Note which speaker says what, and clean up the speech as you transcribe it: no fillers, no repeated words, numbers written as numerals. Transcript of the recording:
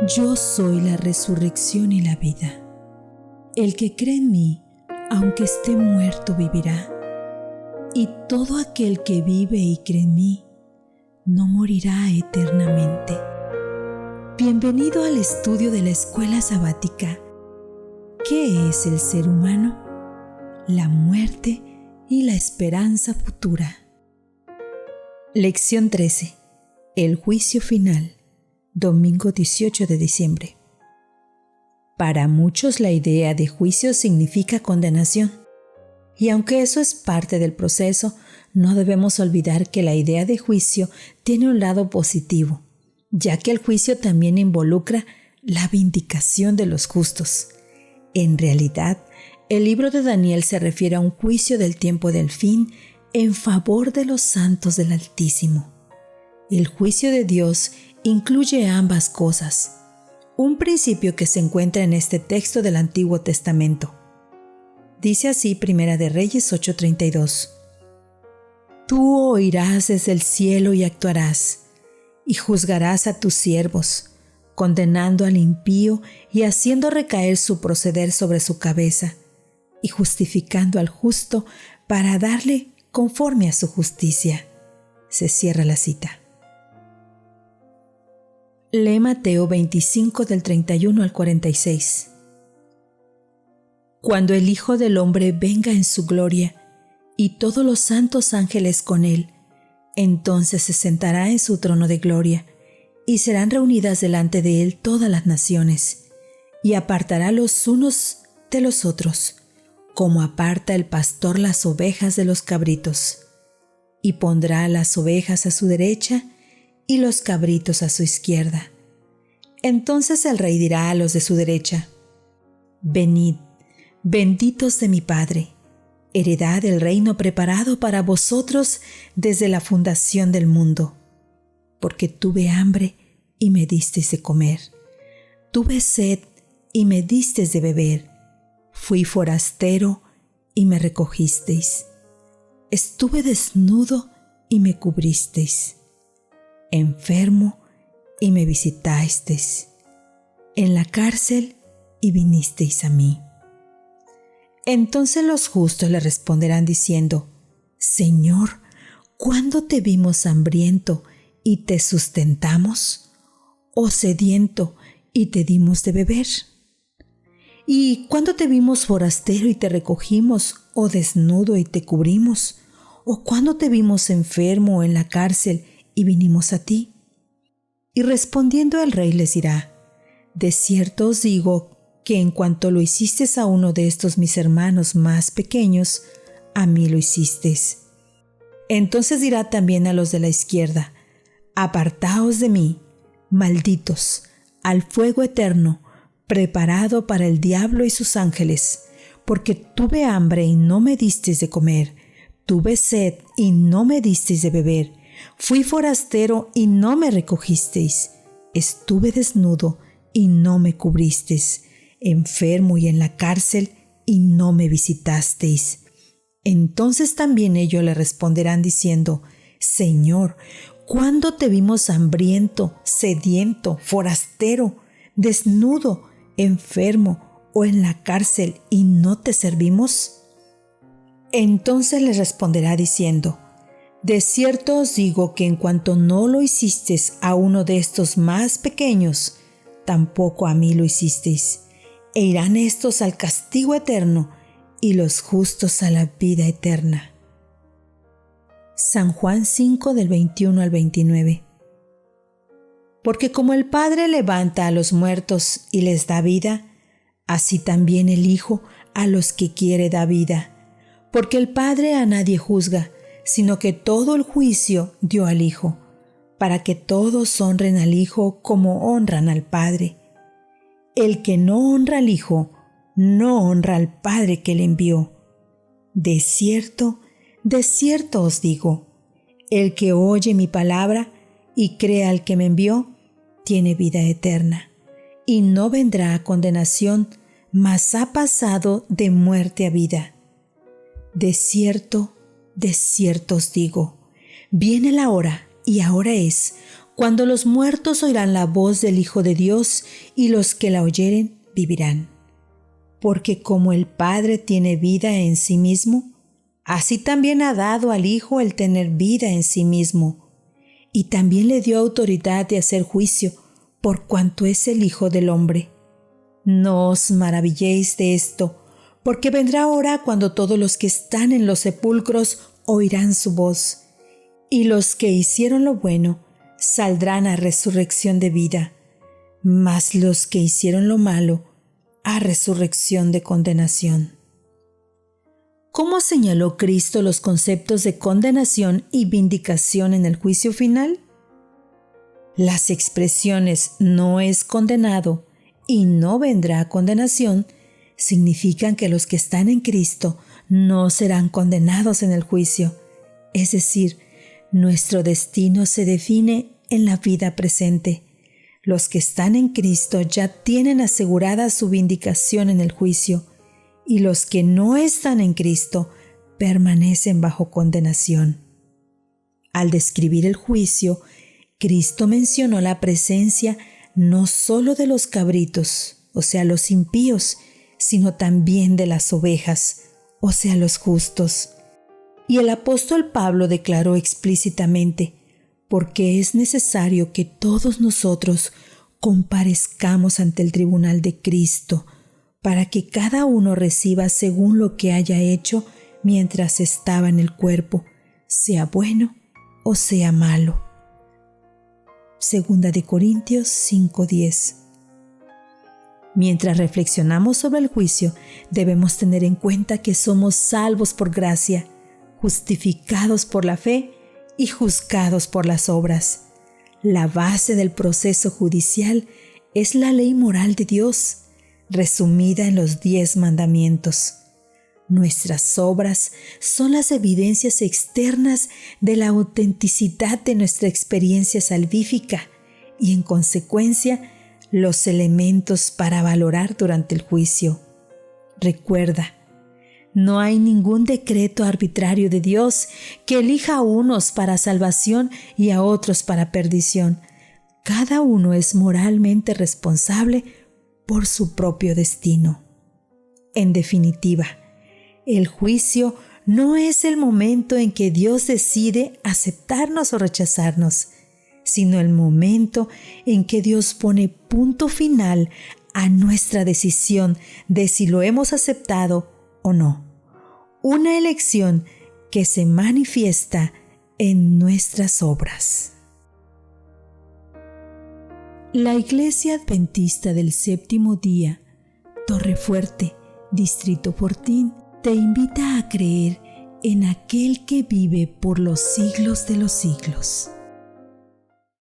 Speaker 1: Yo soy la resurrección y la vida. El que cree en mí, aunque esté muerto, vivirá. Y todo aquel que vive y cree en mí, no morirá eternamente. Bienvenido al estudio de la Escuela Sabática. ¿Qué es el ser humano? La muerte y la esperanza futura. Lección 13. El juicio final. Domingo 18 de diciembre. Para muchos la idea de juicio significa condenación. Y aunque eso es parte del proceso, no debemos olvidar que la idea de juicio tiene un lado positivo, ya que el juicio también involucra la vindicación de los justos. En realidad, el libro de Daniel se refiere a un juicio del tiempo del fin en favor de los santos del Altísimo. El juicio de Dios incluye ambas cosas, un principio que se encuentra en este texto del Antiguo Testamento. Dice así Primera de Reyes 8:32. Tú oirás desde el cielo y actuarás, y juzgarás a tus siervos, condenando al impío y haciendo recaer su proceder sobre su cabeza, y justificando al justo para darle conforme a su justicia. Se cierra la cita. Lee Mateo 25 del 31 al 46. Cuando el Hijo del Hombre venga en su gloria, y todos los santos ángeles con él, entonces se sentará en su trono de gloria, y serán reunidas delante de él todas las naciones, y apartará los unos de los otros, como aparta el pastor las ovejas de los cabritos, y pondrá las ovejas a su derecha y los cabritos a su izquierda. Entonces el rey dirá a los de su derecha: Venid, benditos de mi Padre, heredad del reino preparado para vosotros desde la fundación del mundo. Porque tuve hambre y me disteis de comer, tuve sed y me disteis de beber, fui forastero y me recogisteis, estuve desnudo y me cubristeis, enfermo y me visitasteis, en la cárcel y vinisteis a mí. Entonces los justos le responderán diciendo: Señor, ¿cuándo te vimos hambriento y te sustentamos? ¿O sediento y te dimos de beber? ¿Y cuándo te vimos forastero y te recogimos? ¿O desnudo y te cubrimos? ¿O cuándo te vimos enfermo o en la cárcel y vinimos a ti? Y respondiendo el rey les dirá: De cierto os digo que en cuanto lo hicisteis a uno de estos mis hermanos más pequeños, a mí lo hicisteis. Entonces dirá también a los de la izquierda: Apartaos de mí, malditos, al fuego eterno, preparado para el diablo y sus ángeles, porque tuve hambre y no me disteis de comer, tuve sed y no me disteis de beber, fui forastero y no me recogisteis, estuve desnudo y no me cubristeis, enfermo y en la cárcel y no me visitasteis. Entonces también ellos le responderán diciendo: Señor, ¿cuándo te vimos hambriento, sediento, forastero, desnudo, enfermo o en la cárcel y no te servimos? Entonces les responderá diciendo: De cierto os digo que en cuanto no lo hicisteis a uno de estos más pequeños, tampoco a mí lo hicisteis. E irán estos al castigo eterno y los justos a la vida eterna. San Juan 5 del 21 al 29. Porque como el Padre levanta a los muertos y les da vida, así también el Hijo a los que quiere da vida. Porque el Padre a nadie juzga, sino que todo el juicio dio al Hijo, para que todos honren al Hijo como honran al Padre. El que no honra al Hijo, no honra al Padre que le envió. De cierto os digo, el que oye mi palabra y cree al que me envió, tiene vida eterna, y no vendrá a condenación, mas ha pasado de muerte a vida. De cierto os digo, viene la hora, y ahora es, cuando los muertos oirán la voz del Hijo de Dios, y los que la oyeren vivirán. Porque como el Padre tiene vida en sí mismo, así también ha dado al Hijo el tener vida en sí mismo, y también le dio autoridad de hacer juicio, por cuanto es el Hijo del Hombre. No os maravilléis de esto, porque vendrá hora cuando todos los que están en los sepulcros oirán su voz, y los que hicieron lo bueno saldrán a resurrección de vida, mas los que hicieron lo malo a resurrección de condenación. ¿Cómo señaló Cristo los conceptos de condenación y vindicación en el juicio final? Las expresiones no es condenado y no vendrá a condenación significan que los que están en Cristo no serán condenados en el juicio, es decir, nuestro destino se define en la vida presente. Los que están en Cristo ya tienen asegurada su vindicación en el juicio, y los que no están en Cristo permanecen bajo condenación. Al describir el juicio, Cristo mencionó la presencia no solo de los cabritos, o sea, los impíos, sino también de las ovejas, o sea, los justos. Y el apóstol Pablo declaró explícitamente: porque es necesario que todos nosotros comparezcamos ante el tribunal de Cristo, para que cada uno reciba según lo que haya hecho mientras estaba en el cuerpo, sea bueno o sea malo. 2 Corintios 5:10. Mientras reflexionamos sobre el juicio, debemos tener en cuenta que somos salvos por gracia, justificados por la fe y juzgados por las obras. La base del proceso judicial es la ley moral de Dios, resumida en los 10 mandamientos. Nuestras obras son las evidencias externas de la autenticidad de nuestra experiencia salvífica y, en consecuencia, los elementos para valorar durante el juicio. Recuerda, no hay ningún decreto arbitrario de Dios que elija a unos para salvación y a otros para perdición. Cada uno es moralmente responsable por su propio destino. En definitiva, el juicio no es el momento en que Dios decide aceptarnos o rechazarnos, sino el momento en que Dios pone punto final a nuestra decisión de si lo hemos aceptado o no. Una elección que se manifiesta en nuestras obras. La Iglesia Adventista del Séptimo Día, Torrefuerte, Distrito Fortín, te invita a creer en aquel que vive por los siglos de los siglos.